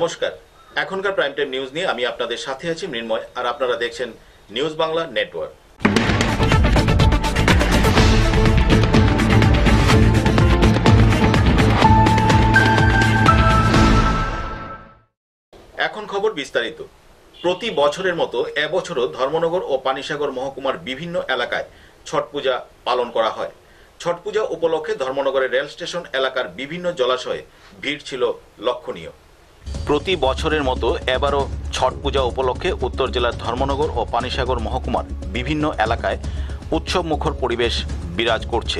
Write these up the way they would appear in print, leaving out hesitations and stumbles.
নমস্কার, এখনকার prime time news নিয়ে আমি আপনাদের সাথে আছি মৃন্ময়, আর আপনারা দেখছেন নিউজ বাংলা নেটওয়ার্ক। এখন খবর বিস্তারিত। প্রতি বছরের মতো এবছরও ধর্মনগর ও পানিসাগর মহকুমার বিভিন্ন এলাকায় ছট পূজা পালন করা হয়। ছট পূজা উপলক্ষে ধর্মনগরের রেল স্টেশন এলাকার বিভিন্ন জলাশয়ে ভিড় ছিল লক্ষণীয়। প্রতি বছরের মতো এবারও ছট পূজা উপলক্ষে উত্তর জেলার ধর্মনগর ও পানিসাগর মহকুমার বিভিন্ন এলাকায় উৎসব মুখর পরিবেশ বিরাজ করছে।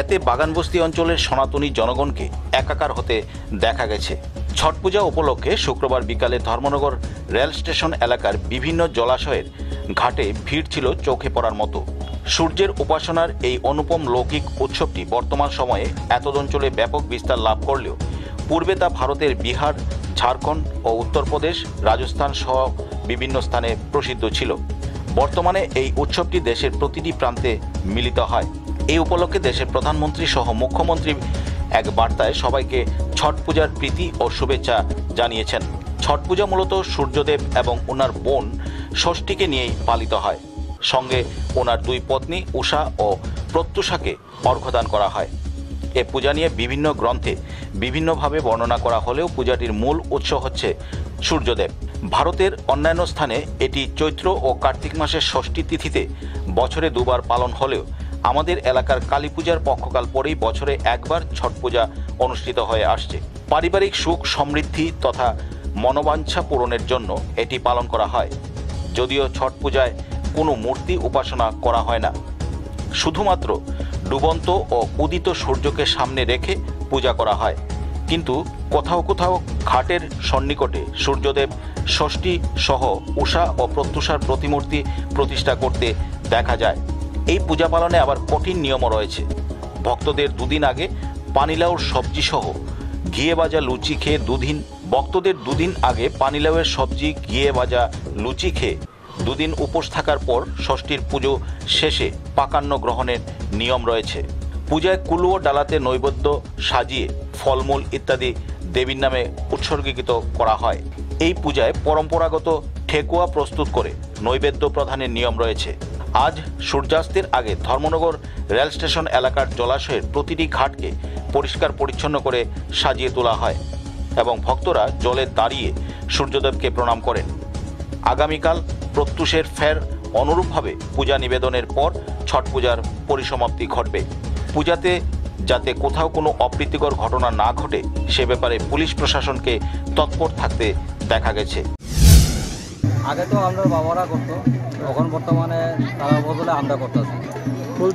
এতে বাগানবস্তি অঞ্চলের সনাতনী জনগণকে একাকার হতে দেখা গেছে। ছট পূজা উপলক্ষে শুক্রবার বিকালে ধর্মনগর রেল স্টেশন এলাকার বিভিন্ন জলাশয়ের ঘাটে ভিড় ছিল চোখে পড়ার মতো। সূর্যের উপাসনার এই অনুপম লৌকিক উৎসবটি বর্তমান সময়ে এতদ অঞ্চলে ব্যাপক বিস্তার লাভ করলেও পূর্বে তা ভারতের বিহার, ঝাড়খণ্ড ও উত্তরপ্রদেশ, রাজস্থান সহ বিভিন্ন স্থানে প্রসিদ্ধ ছিল। বর্তমানে এই উৎসবটি দেশের প্রতিটি প্রান্তে মিলিত হয়। এই উপলক্ষে দেশের প্রধানমন্ত্রী সহ মুখ্যমন্ত্রী এক বার্তায় সবাইকে ছট পূজার প্রীতি ও শুভেচ্ছা জানিয়েছেন। ছট পূজা মূলত সূর্যদেব এবং ওনার বোন ষষ্ঠীকে নিয়েই পালিত হয়। সঙ্গে ওনার দুই পত্নী উষা ও প্রত্যুষাকে অর্ঘ্যদান করা হয়। এ পূজা নিয়ে বিভিন্ন গ্রন্থে বিভিন্নভাবে বর্ণনা করা হলেও পূজাটির মূল উৎস হচ্ছে সূর্যদেব। ভারতের অন্যান্য স্থানে এটি চৈত্র ও কার্তিক মাসের ষষ্ঠী তিথিতে বছরে দুবার পালন হলেও আমাদের এলাকার কালী পূজার পক্ষকাল পরেই বছরে একবার ছট পূজা অনুষ্ঠিত হয়ে আসছে। পারিবারিক সুখ সমৃদ্ধি তথা মনোবাঞ্ছা পূরণের জন্য এটি পালন করা হয়। যদিও ছট পূজায় কোনো মূর্তি উপাসনা করা হয় না, শুধুমাত্র ডুবন্ত ও উদিত সূর্যকে সামনে রেখে পূজা করা হয়। কিন্তু কোথাও কোথাও ঘাটের সন্নিকটে সূর্যদেব, ষষ্ঠী সহ উষা ও প্রত্যুষার প্রতিমূর্তি প্রতিষ্ঠা করতে দেখা যায়। এই পূজা পালনে আবার কঠিন নিয়মও রয়েছে। ভক্তদের দুদিন আগে পানিলাউর সবজি সহ ঘিয়ে ভাজা লুচি খেয়ে ভক্তদের দুদিন আগে পানিলাউয়ের সবজি, ঘিয়ে ভাজা লুচি খেয়ে দুদিন উপোস থাকার পর ষষ্ঠীর পুজো শেষে পাকান্ন গ্রহণের নিয়ম রয়েছে। পূজায় কুলো ও ডালাতে নৈবেদ্য সাজিয়ে ফলমূল ইত্যাদি দেবীর নামে উৎসর্গীকৃত করা হয়। এই পূজায় পরম্পরাগত ঠেকুয়া প্রস্তুত করে নৈবেদ্য প্রদানের নিয়ম রয়েছে। আজ সূর্যাস্তের আগে ধর্মনগর রেল স্টেশন এলাকার জলাশয়ের প্রতিটি ঘাটকে পরিষ্কার পরিচ্ছন্ন করে সাজিয়ে তোলা হয় এবং ভক্তরা জলে দাঁড়িয়ে সূর্যদেবকে প্রণাম করেন। আগামীকাল প্রত্যুষের ফের অনুরূপভাবে পূজা নিবেদনের পর ছট পূজার পরিসমাপ্তি ঘটবে। পূজাতে যাতে কোথাও কোনো অপ্রীতিকর ঘটনা না ঘটে সে ব্যাপারে পুলিশ প্রশাসনকে তৎপর থাকতে দেখা গেছে। আগে তো আমরা বাবারা করতো, এখন বর্তমানে তারা বদলে আমরা করতেছি।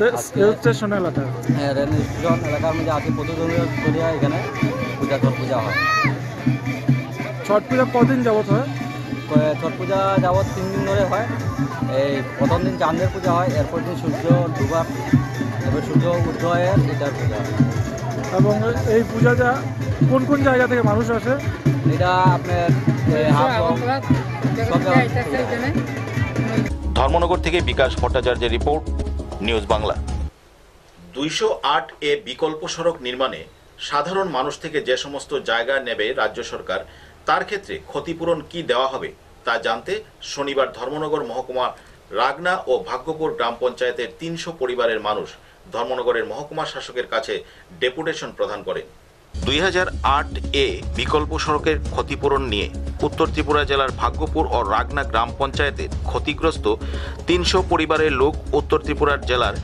রেল স্টেশন এলাকা, হ্যাঁ, রেল স্টেশন এলাকার মধ্যে আছে প্রতিদিনের এখানে ছট পূজা হয়। ছট পূজা কদিন যাবত হয়? ছট পূজা যাবত 3 দিন ধরে হয়। এই প্রথম দিন চাঁদের পূজা হয়, এরপর দিন সূর্য ডুবার, এবার সূর্য উদয়ের এটার পূজা হয়। এবং এই পূজাটা কোন কোন জায়গা থেকে মানুষ আসে? এটা আপনার ধর্মনগর থেকে বিকাশ ভট্টাচার্যের রিপোর্ট, নিউজ বাংলা। 208A বিকল্প সড়ক নির্মাণে সাধারণ মানুষ থেকে যে সমস্ত জায়গা নেবে রাজ্য সরকার, তার ক্ষেত্রে ক্ষতিপূরণ কি দেওয়া হবে তা জানতে শনিবার ধর্মনগর মহকুমা রাগনা ও ভাগ্যপুর গ্রাম পঞ্চায়েতের 300 পরিবারের মানুষ ধর্মনগরের মহকুমা শাসকের কাছে ডেপুটেশন প্রদান করেন। 2008A বিকল্প সড়কের ক্ষতিপূরণ নিয়ে উত্তর ত্রিপুরা জেলার ভাগ্যপুর ও রাগনা গ্রাম পঞ্চায়েতের ক্ষতিগ্রস্ত 300 পরিবারের লোক উত্তর ত্রিপুরার জেলার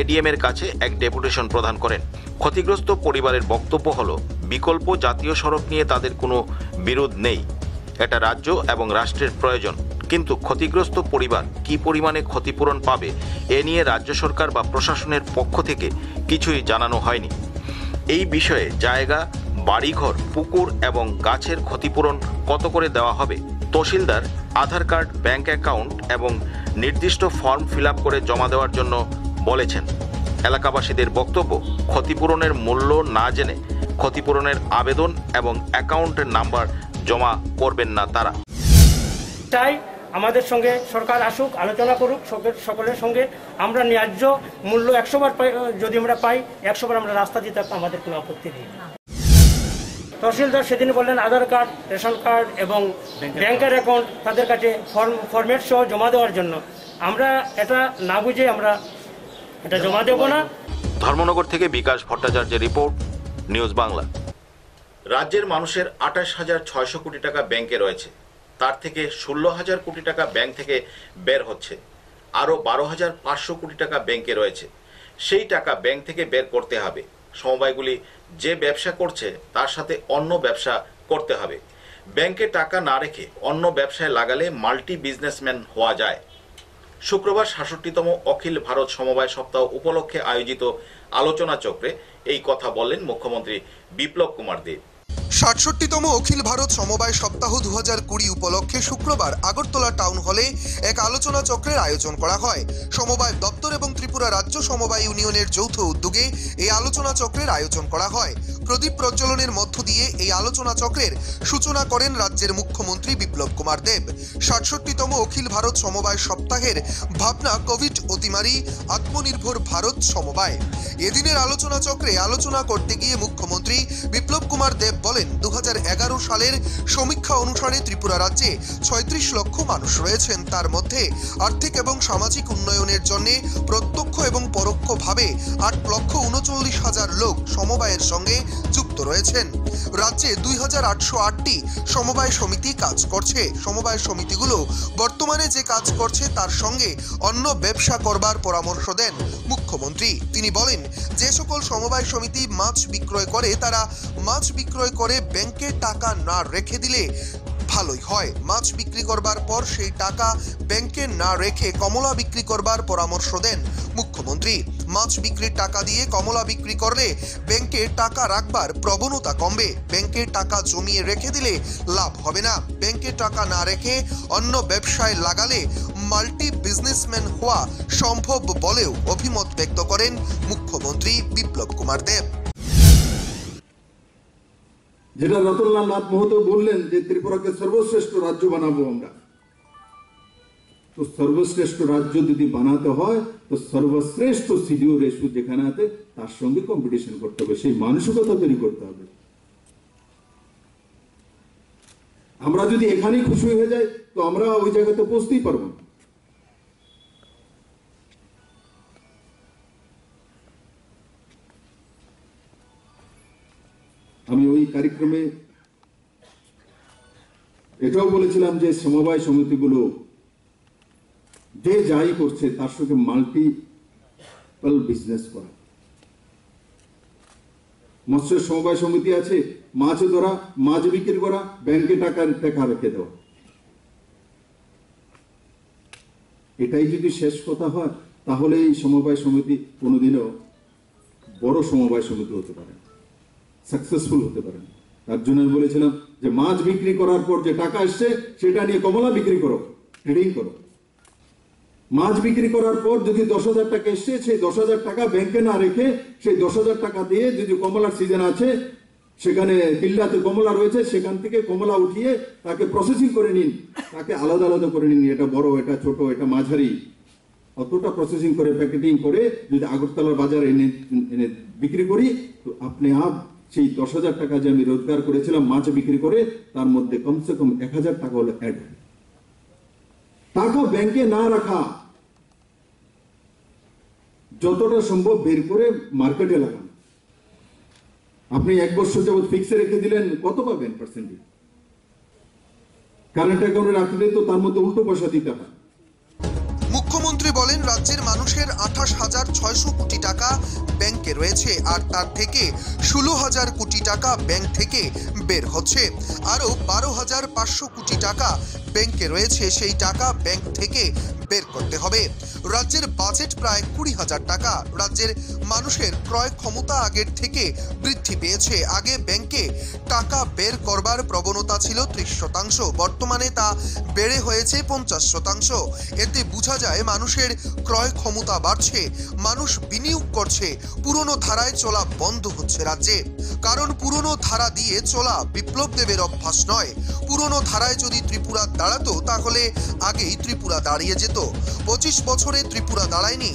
এডিএম এর কাছে এক ডেপুটেশন প্রদান করেন। ক্ষতিগ্রস্ত পরিবারের বক্তব্য হলো, বিকল্প জাতীয় সড়ক নিয়ে তাদের কোনো বিরোধ নেই, এটা রাজ্য এবং রাষ্ট্রের প্রয়োজন, কিন্তু ক্ষতিগ্রস্ত পরিবার কি পরিমাণে ক্ষতিপূরণ পাবে এ নিয়ে রাজ্য সরকার বা প্রশাসনের পক্ষ থেকে কিছুই জানানো হয়নি। এই বিষয়ে জায়গা, বাড়িঘর, পুকুর এবং গাছের ক্ষতিপূরণ কত করে দেওয়া হবে, তহসিলদার আধার কার্ড, ব্যাংক অ্যাকাউন্ট এবং নির্দিষ্ট ফর্ম ফিল আপ করে জমা দেওয়ার জন্য বলেছেন। এলাকাবাসীদের বক্তব্য, ক্ষতিপূরণের মূল্য না জেনে ক্ষতিপূরণের আবেদন এবং অ্যাকাউন্টের নাম্বার জমা করবেন না তারা। তাই আমাদের সঙ্গে সরকার আসুক, আলোচনা করুক সকলের সঙ্গে। আমরা ন্যায্য মূল্য 100 বার যদি আমরা পাই, 100 বার আমরা রাস্তা দিতে আমাদের কোনো আপত্তি নেই। তহসিলদার সেদিন বললেন আধার কার্ড, রেশন কার্ড এবং ব্যাংকের অ্যাকাউন্ট তাদের কাছে ফরম্যাট সহ জমা দেওয়ার জন্য। আমরা এটা না বুঝে আমরা এটা জমা দেব না। ধর্মনগর থেকে বিকাশ ভট্টাচার্যের রিপোর্ট, নিউজ বাংলা। রাজ্যের মানুষের 28,600 কোটি টাকা ব্যাংকে রয়েছে। তার থেকে 16,000 কোটি টাকা ব্যাংক থেকে বের হচ্ছে। আরও 12,500 কোটি টাকা ব্যাংকে রয়েছে। সেই টাকা ব্যাংক থেকে বের করতে হবে। সমবায়গুলি যে ব্যবসা করছে তার সাথে অন্য ব্যবসা করতে হবে। ব্যাংকে টাকা না রেখে অন্য ব্যবসায় লাগালে মাল্টি বিজনেসম্যান হওয়া যায়। শুক্রবার ৬৭তম অখিল ভারত সমবায় সপ্তাহ উপলক্ষে আয়োজিত আলোচনা চক্রে এই কথা বললেন মুখ্যমন্ত্রী বিপ্লব কুমার দেব। ৬৭তম অখিল ভারত সমবায় সপ্তাহ ২০২০ উপলক্ষে শুক্রবার আগরতলা টাউন হলে এক আলোচনা চক্রের আয়োজন করা হয়। সমবায় দপ্তর এবং ত্রিপুরা রাজ্য সমবায় ইউনিয়নের যৌথ উদ্যোগে এই আলোচনা চক্রের আয়োজন করা হয়। প্রদীপ প্রজ্বলনের মধ্য দিয়ে এই আলোচনা চক্রের সূচনা করেন রাজ্যের মুখ্যমন্ত্রী বিপ্লব কুমার দেব। ৬৭তম অখিল ভারত সমবায় সপ্তাহের ভাবনা কোভিড অতিমারি, আত্মনির্ভর ভারত সমবায়। এদিনের আলোচনা চক্রে আলোচনা করতে গিয়ে মুখ্যমন্ত্রী বিপ্লব কুমার দেব বলেন, 2011 সালের সমীক্ষা অনুসারে ত্রিপুরা রাজ্যে 36 লক্ষ মানুষ রয়েছেন। তার মধ্যে আর্থিক এবং সামাজিক উন্নয়নের জন্য প্রত্যক্ষ এবং পরোক্ষভাবে 8,39,000 লোক সমবায়ের সঙ্গে যুক্ত রয়েছেন। রাজ্যে 2,808টি সমবায় সমিতি কাজ করছে। সমবায় সমিতিগুলো বর্তমানে যে কাজ করছে তার সঙ্গে অন্য ব্যবসা করবার পরামর্শ দেন মুখ্যমন্ত্রী। তিনি বলেন, যে সকল সমবায় সমিতি মাছ বিক্রয় করে তারা মাছ বিক্রয় করে ব্যাংকে টাকা না রেখে দিলে ভালোই হয়। মাছ বিক্রি করবার পর সেই টাকা ব্যাংকে না রেখে কমলা বিক্রি করবার পরামর্শ দেন মুখ্যমন্ত্রী। মাছ বিক্রির টাকা দিয়ে কমলা বিক্রি করলে ব্যাংকে টাকা রাখবার প্রবণতা কমবে। ব্যাংকে টাকা জমিয়ে রেখে দিলে লাভ হবে না। ব্যাংকে টাকা না রেখে অন্য ব্যবসায় লাগালে মাল্টি বিজনেসম্যান হওয়া সম্ভব বলেও অভিমত ব্যক্ত করেন মুখ্যমন্ত্রী বিপ্লব কুমার দেব। যেটা রতনলাল নাথ মহতো বললেন যে ত্রিপুরাকে সর্বশ্রেষ্ঠ রাজ্য বানাবো আমরা, তো সর্বশ্রেষ্ঠ রাজ্য যদি বানাতে হয় তো সর্বশ্রেষ্ঠ সিডিও রেশু যেখানে আছে তার সঙ্গে কম্পিটিশন করতে হবে, সেই মানসিকতা তৈরি করতে হবে। আমরা যদি এখানেই খুশি হয়ে যাই তো আমরা ওই জায়গাতে পৌঁছতেই পারবো না। আমি ওই কার্যক্রমে এটাও বলেছিলাম যে সমবায় সমিতিগুলো যে যাই করছে তার সঙ্গে মাল্টিপল বিজনেস করা। মৎস্য সমবায় সমিতি আছে, মাছ ধরা, মাছ বিক্রি করা, ব্যাংকে টাকা রেখে দেওয়া। এটাই যদি শেষ কথা হয় তাহলে এই সমবায় সমিতি কোনোদিনও বড় সমবায় সমিতি হতে পারে, সাকসেসফুল হতে পারেন। তার জন্য আমি বলেছিলাম যে মাছ বিক্রি করার পর যে টাকা আসছে সেটা নিয়ে কমলা বিক্রি করো, ট্রেডিং করো। মাছ বিক্রি করার পর যদি 10,000 টাকা এসছে, সেই 10,000 টাকা ব্যাংকে না রেখে সেই 10,000 টাকা দিয়ে যদি কমলার সিজন আছে, সেখানে কিল্লাতে কমলা রয়েছে, সেখান থেকে কমলা উঠিয়ে তাকে প্রসেসিং করে নিন, তাকে আলাদা আলাদা করে নিন, এটা বড়, এটা ছোট, এটা মাঝারি, অতটা প্রসেসিং করে প্যাকেটিং করে যদি আগরতলার বাজারে এনে বিক্রি করি তো আপনি সেই 10,000 টাকা যে আমি রোজগার করেছিলাম মাছ বিক্রি করে তার মধ্যে কমসে কম 1,000 টাকা হলো অ্যাড। টাকা ব্যাংকে না রাখা, যতটা সম্ভব বের করে মার্কেটে লাগান। আপনি 1 বছর যাবত ফিক্সে রেখে দিলেন, কত পাবেন পার্সেন্টেজ? কারেন্ট অ্যাকাউন্টে রাখলে তো তার মধ্যে উল্টো পয়সা দিতে হয়। মুখ্যমন্ত্রী বলেন, রাজ্যের মানুষের 28,600 কোটি টাকা ব্যাংকে রয়েছে আর তার থেকে 16,000 কোটি টাকা ব্যাংক থেকে বের হচ্ছে। আরও 12,500 কোটি টাকা ব্যাংকে রয়েছে, সেই টাকা ব্যাংক থেকে বের করতে হবে। রাজ্যের বাজেট প্রায় 20,000 টাকা। রাজ্যের মানুষের ক্রয় ক্ষমতা আগের থেকে বৃদ্ধি পেয়েছে। আগে ব্যাংকে টাকা বের করবার প্রবণতা ছিল 30%, বর্তমানে তা বেড়ে হয়েছে 50%। এতে বোঝা যায় মানুষের ক্রয় ক্ষমতা বাড়ছে, মানুষ বিনিয়োগ করছে। পুরনো ধারায় চলা বন্ধ হচ্ছে রাজ্যে, কারণ পুরনো ধারা দিয়ে চলা বিপ্লব দেবের অভ্যাস নয়। পুরনো ধারায় যদি ত্রিপুরা দাঁড়াতো তাহলে আগেই ত্রিপুরা দাঁড়িয়ে যেত। 25 বছরে ত্রিপুরা দাঁড়ায়নি।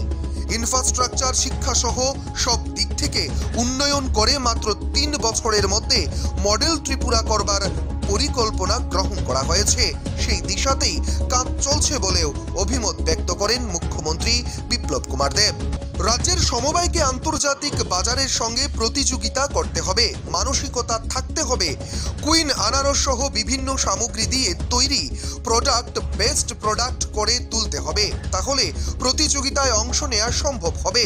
ইনফ্রাস্ট্রাকচার, শিক্ষা সহ সব দিক থেকে উন্নয়ন করে মাত্র 3 বছরের মধ্যে মডেল ত্রিপুরা করবার পরিকল্পনা গ্রহণ করা হয়েছে। সেই দিশাতেই কাজ চলছে বলেও অভিমত ব্যক্ত করেন মুখ্যমন্ত্রী বিপ্লব কুমার দেব। রাজ্যের সমবায়কে আন্তর্জাতিক বাজারের সঙ্গে প্রতিযোগিতা করতে হবে, মানসিকতা থাকতে হবে। কুইন আনারস সহ বিভিন্ন সামগ্রী দিয়ে তৈরি প্রোডাক্ট বেস্ট প্রোডাক্ট করে তুলতে হবে, তাহলে প্রতিযোগিতায় অংশ নেওয়া সম্ভব হবে।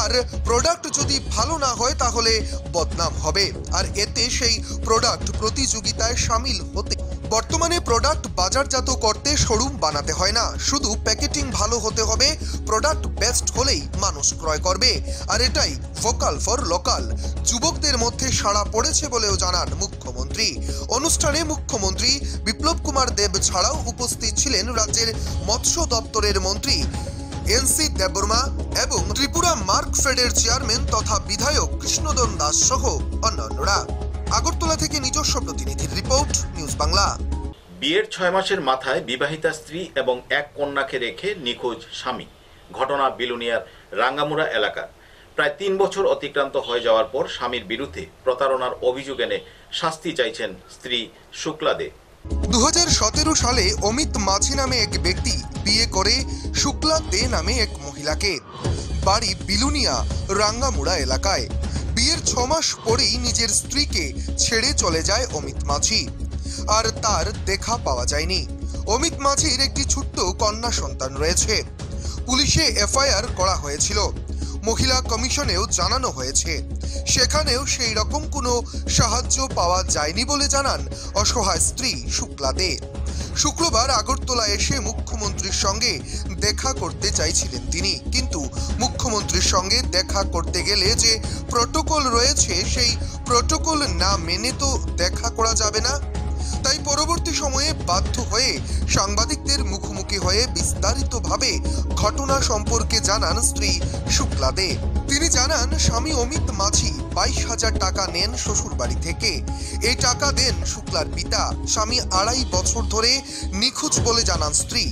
আর প্রোডাক্ট যদি ভালো না হয় তাহলে বদনাম হবে, আর এতে সেই প্রোডাক্ট প্রতিযোগিতায় শামিল হতে। বর্তমানে প্রোডাক্ট বাজারজাত করতে শোরুম বানাতে হয় না, শুধু প্যাকেটিং ভালো হতে হবে, প্রোডাক্ট বেস্ট হলেই মানুষ ক্রয় করবে। আর এটাই ভোকাল ফর লোকাল যুবকদের মধ্যে সাড়া পড়েছে বলেও জানান মুখ্যমন্ত্রী। অনুষ্ঠানে মুখ্যমন্ত্রী বিপ্লব কুমার দেব ছাড়াও উপস্থিত ছিলেন রাজ্যের মৎস্য দপ্তরের মন্ত্রী এনসি দেববর্মা এবং ত্রিপুরা মার্কফেডের চেয়ারম্যান তথা বিধায়ক কৃষ্ণদন দাস সহ অন্যান্যরা। আগরতলা থেকে নিজস্ব প্রতিনিধির রিপোর্ট, নিউজ বাংলা। বিয়ের 6 মাসের মাথায় বিবাহিতা স্ত্রী এবং এক কন্যাকে রেখে নিখোঁজ স্বামী। ঘটনা বিলুনিয়ার রাঙ্গামুড়া এলাকার। প্রায় 3 বছর অতিক্রান্ত হয়ে যাওয়ার পর স্বামীর বিরুদ্ধে প্রতারণার অভিযোগ এনে শাস্তি চাইছেন স্ত্রী শুক্লা দে। 2017 সালে অমিত মাঝি নামে এক ব্যক্তি বিয়ে করে শুক্লা দে নামে এক মহিলাকে। বাড়ি বিলুনিয়া রাঙ্গামুড়া এলাকায়। বিয়ের 6 মাস পরেই নিজের স্ত্রীকে ছেড়ে চলে যায় অমিত মাঝি, আর তার দেখা পাওয়া যায়নি। অমিত মাঝির একটি ছোট্ট কন্যা সন্তান রয়েছে। পুলিশে এফআইআর করা হয়েছিল, মহিলা কমিশনেও জানানো হয়েছে, সেখানেও সেই রকম কোনো সাহায্য পাওয়া যায়নি বলে জানান অসহায় স্ত্রী শুক্লা দে। শুক্রবার আগরতলা এসে মুখ্যমন্ত্রীর সঙ্গে দেখা করতে চাইছিলেন তিনি, কিন্তু মুখ্যমন্ত্রীর সঙ্গে দেখা করতে গেলে যে প্রটোকল রয়েছে সেই প্রটোকল না মেনে তো দেখা করা যাবে না। তাই পরবর্তী সময়ে বাধ্য হয়ে সাংবাদিকদের মুখোমুখি হয়ে বিস্তারিতভাবে ঘটনা সম্পর্কে জানান স্ত্রী শুক্লা দে। তিনি জানান স্বামী অমিত মাঝি 22,000 টাকা নেন শ্বশুর বাড়ি থেকে। এই টাকা দেন শুক্লার পিতা। স্বামী 2.5 বছর ধরে নিখোঁজ বলে জানান স্ত্রী।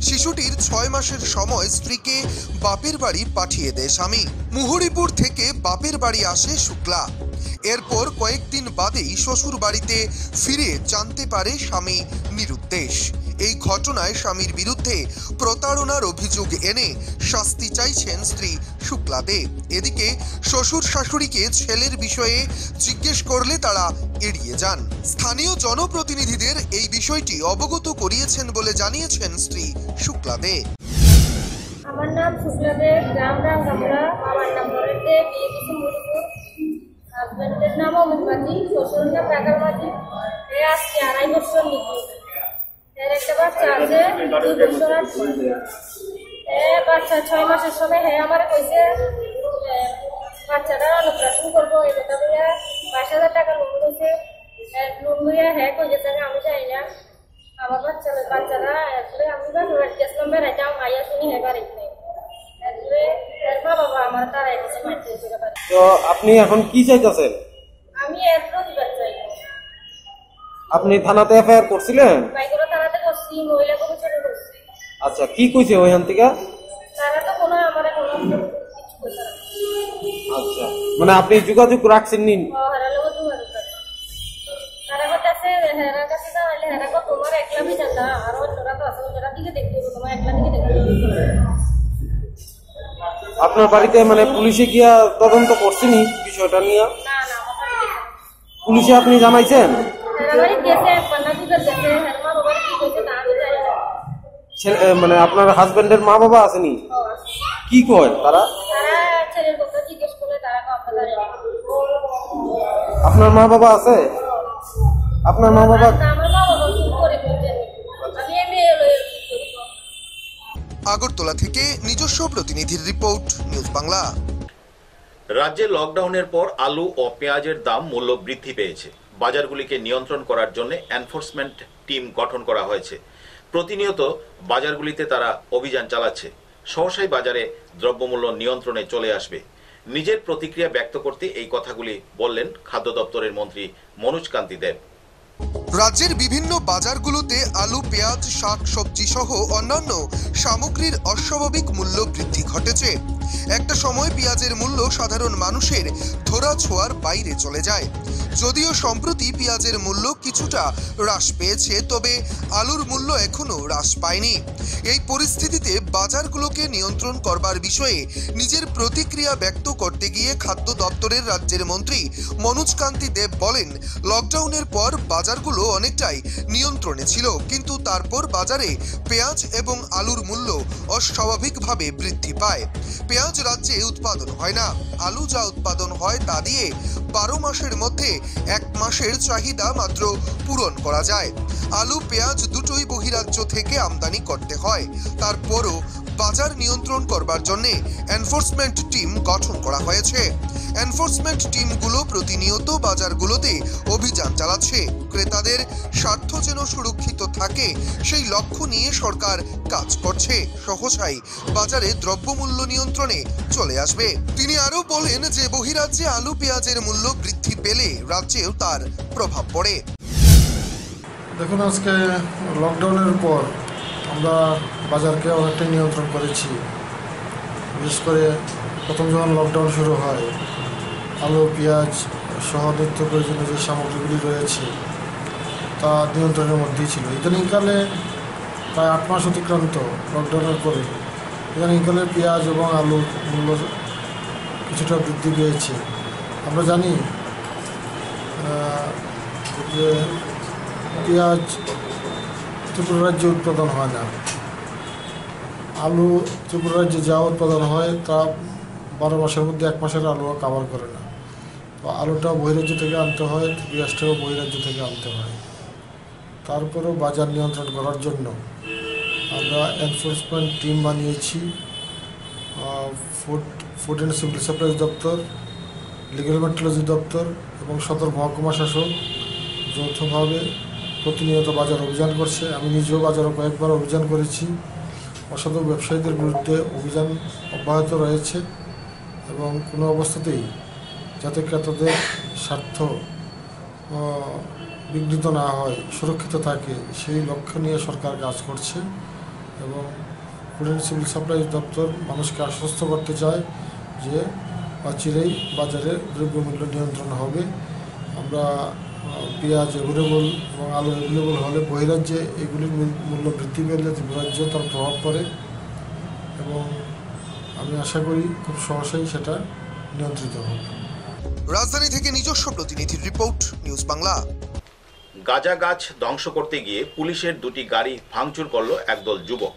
শিশুটির 6 মাসের সময় স্ত্রীকে বাপের বাড়ি পাঠিয়ে দেয় স্বামী। মুহুরীপুর থেকে বাপের বাড়ি আসে শুক্লা। এরপর কয়েকদিন বাদেই শ্বশুর বাড়িতে ফিরে জানতে পারে স্বামী নিরুদ্দেশ। এই ঘটনায় স্বামীর বিরুদ্ধে প্রতারণার অভিযোগ এনে শাস্তি চাইছেন স্ত্রী শুক্লা দে। এদিকে শ্বশুর শাশুড়িকে ছেলের বিষয়ে জিজ্ঞেস করলে তারা এড়িয়ে যান। স্থানীয় জনপ্রতিনিধিদের এই বিষয়টি অবগত করিয়েছেন বলে জানিয়েছেন স্ত্রী শুক্লা দে। আমার নাম শুক্লা দে, গ্রাম রাঙ্গামুড়া, বাবার নাম বরেতে, বিয়ে দিয়েছি মুহুরীপুর। হাজব্যান্ডের নাম অমিত মাঝি, শ্বশুরের নাম রাখাল মাঝি। এ আজকে 2.5 বছর নিখোঁজ। এর একটা বাচ্চা আছে 2 বছর আছে। বাচ্চা 6 মাসের সময় আমার কইছে বাচ্চাটা অন্নপ্রাশন করবো, এই কথা বইয়া 22,000 টাকা লোন দিয়েছে। লোন লইয়া কই গেছে আমি যাই না। আমার বাচ্চারা আসলে আমি গেছিলাম বেড়াইতাম, আইয়া শুনি বাড়িতে নেই। বাবা আমার তারাই দিচ্ছে মারতে। তো আপনি এখন কি চাইতেছেন? আমি এর প্রতিবাদ চাই। আপনি থানাতে এফআইআর করছিলেন? বাইকগুলো থানাতে করছি, মহিলা কমিশনে করছি। আচ্ছা, কি কইছে ওইখান থেকে? তারা তো কোনো আমার কোনো কিছু কইছে না। আচ্ছা, মানে আপনি যোগাযোগ রাখছেন নি? হেরা লোক যোগাযোগ করে তারা বলতেছে হেরা কাছে তাহলে হেরা কো তোমার একলা বিচার না, আর অন্যরা তো আছে, ওরা দিকে দেখতে হবে, তোমার একলা দিকে দেখতে হবে। আপনার বাড়িতে মানে পুলিশে গিয়া তদন্ত করছেনি বিষয়টা নিয়ে? না না, আমার বাড়িতে পুলিশে আপনি জানাইছেন? হেরা বাড়ি গেছে, পান্না দিকে গেছে, হেরা মা বাবার কি কইছে না আমি জানি না। মানে আপনার হাজবেন্ডের মা বাবা আসেনি? কি কয় তারা? তারা ছেলের কথা জিজ্ঞেস করে তারা কথা জানে না। আপনার মা বাবা আছে? আপনার মা বাবা? আমার মা বাবা কি করে বলতে আমি মেয়ে লয়ে কি করব। আগরতলা থেকে নিজস্ব প্রতিনিধির রিপোর্ট, নিউজ বাংলা। রাজ্যে লকডাউনের পর আলু ও পেঁয়াজের দাম মূল্য বৃদ্ধি পেয়েছে। বাজারগুলিকে নিয়ন্ত্রণ করার জন্য এনফোর্সমেন্ট টিম গঠন করা হয়েছে। প্রতিনিয়ত বাজারগুলিতে তারা অভিযান চালাচ্ছে। সহসাই বাজারে দ্রব্যমূল্য নিয়ন্ত্রণে চলে আসবে। নিজের প্রতিক্রিয়া ব্যক্ত করতে এই কথাগুলি বললেন খাদ্য দপ্তরের মন্ত্রী মনোজ কান্তি দেব। রাজ্যের বিভিন্ন বাজারগুলোতে আলু, পেঁয়াজ, শাক সবজি সহ অন্যান্য সামগ্রীর অস্বাভাবিক মূল্য বৃদ্ধি ঘটেছে। একটা সময় পেঁয়াজের মূল্য সাধারণ মানুষের ধরা ছোঁয়ার বাইরে চলে যায়। যদিও সম্প্রতি পেঁয়াজের মূল্য কিছুটা হ্রাস পেয়েছে, তবে আলুর মূল্য এখনো হ্রাস পায়নি। এই পরিস্থিতিতে বাজারগুলোকে নিয়ন্ত্রণ করবার বিষয়ে নিজের প্রতিক্রিয়া ব্যক্ত করতে গিয়ে খাদ্য দপ্তরের রাজ্যের মন্ত্রী মনোজ কান্তি দেব বলেন, লকডাউনের পর বাজারগুলো অনেকটাই নিয়ন্ত্রণে ছিল, কিন্তু তারপর বাজারে পেঁয়াজ এবং আলুর মূল্য অস্বাভাবিকভাবে বৃদ্ধি পায়। পেঁয়াজ রাজ্যে উৎপাদন হয় না, আলু যা উৎপাদন হয় তা দিয়ে 12 মাসের মধ্যে 1 মাসের চাহিদা মাত্র পূরণ করা যায়। আলু, পেঁয়াজ দুটোই বহিরাজ্য থেকে আমদানি করতে হয়। তারপরও বাজার নিয়ন্ত্রণ করবার জন্য এনফোর্সমেন্ট টিম গঠন করা হয়েছে। এনফোর্সমেন্ট টিমগুলো প্রতিনিয়ত বাজারগুলোতে অভিযান চালাচ্ছে। ক্রেতাদের স্বার্থ যেন সুরক্ষিত থাকে সেই লক্ষ্য নিয়ে সরকার কাজ করছে। সহসাই বাজারে দ্রব্যমূল্য নিয়ন্ত্রণে চলে আসবে। তিনি আরও বলেন যে বহিরাজ্যে আলু, পেঁয়াজের মূল্য বৃদ্ধি পেলে রাজ্যেও তার প্রভাব পড়ে। দেখুন, আজকে লকডাউনের পর আমরা বাজারকে অনেকটাই নিয়ন্ত্রণ করেছি। বিশেষ করে প্রথম যখন লকডাউন শুরু হয়, আলু, পেঁয়াজ সহ নিত্য প্রয়োজনীয় যে সামগ্রীগুলি রয়েছে তা নিয়ন্ত্রণের মধ্যেই ছিল। ইদানিংকালে প্রায় 8 মাস অতিক্রান্ত লকডাউনের পরে ইদানিংকালে পেঁয়াজ এবং আলুর মূল্য কিছুটা বৃদ্ধি পেয়েছে। আমরা জানি যে পেঁয়াজ ত্রিপুরা রাজ্যে উৎপাদন হয় না, আলু ত্রিপুরা রাজ্যে যা উৎপাদন হয় তা 12 মাসের মধ্যে 1 মাসের আলুও কাভার করে না। তো আলুটা বহিরাজ্য থেকে আনতে হয়, পেঁয়াজটাও বহিরাজ্য থেকে আনতে হয়। তারপরেও বাজার নিয়ন্ত্রণ করার জন্য আমরা এনফোর্সমেন্ট টিম বানিয়েছি। ফুড অ্যান্ড সিভিল সাপ্লাইজ দপ্তর, লিগ্যাল মেট্রোলজি দপ্তর এবং সদর মহকুমা শাসক যৌথভাবে প্রতিনিয়ত বাজার অভিযান করছে। আমি নিজেও বাজারে কয়েকবার অভিযান করেছি। অসাধু ব্যবসায়ীদের বিরুদ্ধে অভিযান অব্যাহত রয়েছে এবং কোনো অবস্থাতেই যাতে ক্রেতাদের স্বার্থ বিঘ্নিত না হয়, সুরক্ষিত থাকে, সেই লক্ষ্য নিয়ে সরকার কাজ করছে। এবং ফুড অ্যান্ড সিভিল সাপ্লাইজ দপ্তর মানুষকে আশ্বস্ত করতে চায় যে অচিরেই বাজারে দ্রব্যমূল্য নিয়ন্ত্রণ হবে। আমরা পেঁয়াজ অ্যাভেলেবল এবং আলু অ্যাভেলেবল হলে বহিরাজ্যে এগুলির মূল্য বৃদ্ধি পেলে ত্রিপুরাজ্যে তার প্রভাব পড়ে এবং আমি আশা করি খুব সহজেই সেটা নিয়ন্ত্রিত হবে। রাজধানী থেকে নিজস্ব প্রতিনিধির রিপোর্ট, নিউজ বাংলা। গাঁজা গাছ ধ্বংস করতে গিয়ে পুলিশের 2টি গাড়ি ভাঙচুর করল একদল যুবক।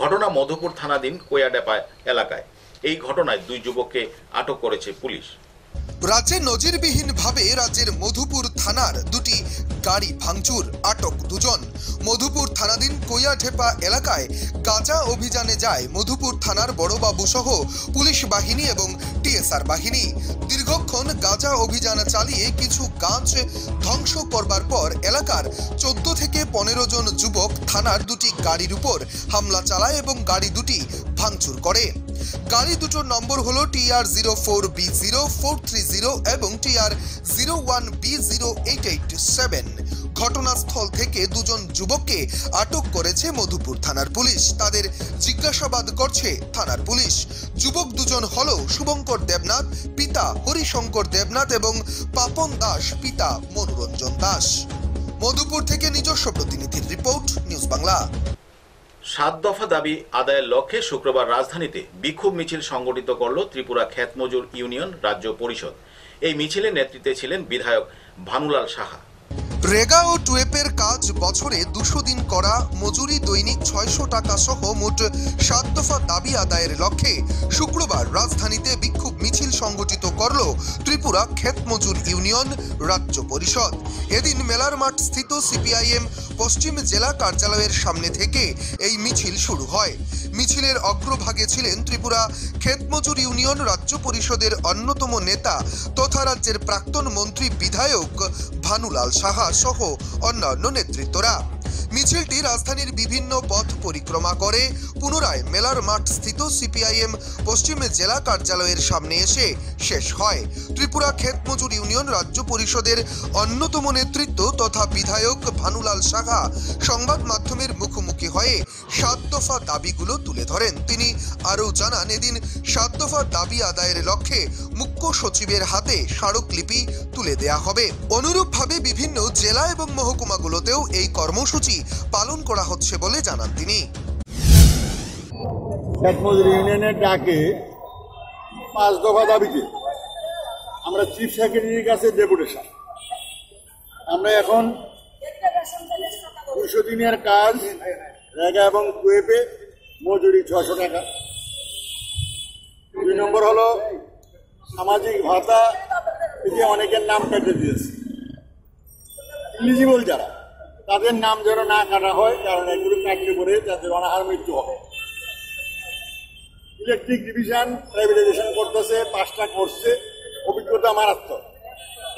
ঘটনা মধুপুর থানাধীন কোয়াডেপা এলাকায়। এই ঘটনায় 2 যুবককে আটক করেছে পুলিশ। রাজ্যে নজিরবিহীনভাবে রাজ্যের মধুপুর থানার 2টি গাড়ি ভাঙচুর, আটক 2 জন। মধুপুর থানাধীন কোয়াডেপা এলাকায় গাঁজা অভিযানে যায় মধুপুর থানার বড়বাবু সহ পুলিশ বাহিনী এবং টিএসআর বাহিনী। দীর্ঘক্ষণ গাঁজা অভিযান চালিয়ে কিছু গাছ ধ্বংস করবার পর এলাকার 14 থেকে 15 জন যুবক থানার 2টি গাড়ির উপর হামলা চালায় এবং গাড়ি 2টি ভাঙচুর করে। গাড়ি দুটোর নম্বর হলো TR04B0430 এবং TR01B0887। ঘটনাস্থল থেকে 2 জন যুবককে আটক করেছে মধুপুর থানার পুলিশ। তাদের জিজ্ঞাসাবাদ করছে থানার পুলিশ। যুবক 2 জন হলো শুভঙ্কর দেবনাথ, পিতা হরিশঙ্কর দেবনাথ এবং পাপন দাস, পিতা মনোরঞ্জন দাস। মধুপুর থেকে নিজস্ব প্রতিনিধির রিপোর্ট, নিউজ বাংলা। 7 দফা দাবি আদায়ের লক্ষ্যে শুক্রবার রাজধানীতে বিক্ষোভ মিছিল সংগঠিত করল ত্রিপুরা ক্ষেতমজুর ইউনিয়ন রাজ্য পরিষদ। এই মিছিলের নেতৃত্বে ছিলেন বিধায়ক ভানুলাল সাহা। রেগা ও টুয়েপের কাজ বছরে 200 দিন করা, মজুরি দৈনিক 600 টাকা সহ মোট 7 দফা দাবি আদায়ের লক্ষ্যে শুক্রবার রাজধানীতে বিক্ষোভ মিছিল সংগঠিত করল ত্রিপুরা ক্ষেতমজুর ইউনিয়ন রাজ্য পরিষদ। এদিন মেলার মাঠ স্থিত সিপিআইএম পশ্চিম জেলা কার্যালয়ের সামনে থেকে এই মিছিল শুরু হয়। মিছিলের অগ্রভাগে ছিলেন ত্রিপুরা ক্ষেতমজুর ইউনিয়ন রাজ্য পরিষদের অন্যতম নেতা তথা রাজ্যের প্রাক্তন মন্ত্রী বিধায়ক ভানুলাল সাহা সহ অন্যান্য নেতৃত্বরা। মিছিলটি রাজধানীর বিভিন্ন পথ পরিক্রমা করে পুনরায় মেলার মাঠ স্থিত সিপিআইএম পশ্চিম জেলা কার্যালয়ের সামনে এসে শেষ হয়। ত্রিপুরা ক্ষেত মজুর ইউনিয়ন রাজ্য পরিষদের অন্যতম নেতৃত্ব তথা বিধায়ক ভানুলাল সাহা সংবাদ মাধ্যমের মুখোমুখি হয়ে 7 দফা দাবিগুলো তুলে ধরেন। তিনি আরও জানান, এদিন 7 দফা দাবি আদায়ের লক্ষ্যে মুখ্য সচিবের হাতে স্মারকলিপি তুলে দেয়া হবে। অনুরূপভাবে বিভিন্ন জেলা এবং মহকুমাগুলোতেও এই কর্মসূচি পালন করা হচ্ছে বলে জানান তিনি। ক্ষেত মজুর ইউনিয়নের ডাকে 5 দফা দাবিতে আমরা চিফ সেক্রেটারির কাছে ডেপুটেশন। আমরা এখন 200 দিনের কাজ রেগা এবং কুয়েপে মজুরি 600 টাকা। 2 নম্বর হলো সামাজিক ভাতা থেকে অনেকের নাম কেটে দিয়েছে, ইলিজিবল যারা তাদের নাম যেন না কাটা হয়, কারণ এগুলো কাটলে পরে তাদের অনাহার মৃত্যু হবে। ইলেকট্রিক ডিভিশন প্রাইভেটাইজেশন করতেছে, 5টা করছে, অভিজ্ঞতা মারাত্মক,